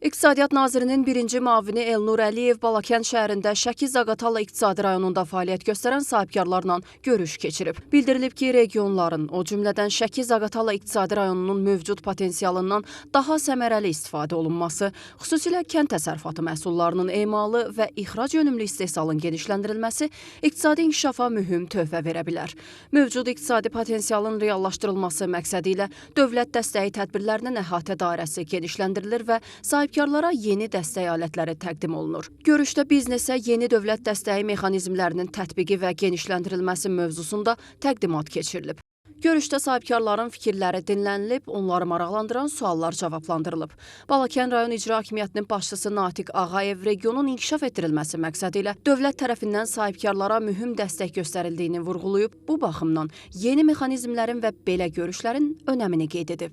İqtisadiyyat Nazirinin birinci müavini Elnur Əliyev Balakənd şəhərində Şəki-Zaqatala iqtisadi rayonunda fəaliyyət göstərən sahibkarlarla görüş keçirib. Bildirilib ki, regionların, o cümlədən Şəki-Zaqatala iqtisadi rayonunun mövcud potensialından daha səmərəli istifadə olunması, xüsusilə kənd təsərrüfatı məhsullarının emalı və ixrac yönümlü istehsalın genişləndirilməsi iqtisadi inkişafa mühüm töhfə verə bilər. Mövcud iqtisadi potensialın reallaşdırılması məqsədi ilə dövlət dəstəyi tədbirlərinin əhatə dairəsi genişləndirilir və sahibkarlara yeni dəstək alətləri təqdim olunur. Görüşdə biznesə yeni dövlət dəstəyi mexanizmlərinin tətbiqi və genişləndirilməsi mövzusunda təqdimat keçirilib. Görüşdə sahibkarların fikirləri dinlənilib, onları maraqlandıran suallar cavablandırılıb. Balakənd rayon İcra Hakimiyyətinin başçısı Natiq Ağayev regionun inkişaf etdirilməsi məqsədi ilə dövlət tərəfindən sahibkarlara mühüm dəstək göstərildiyini vurğulayıb, bu baxımdan yeni mexanizmlərin və belə görüşlərin önəmini qeyd edib.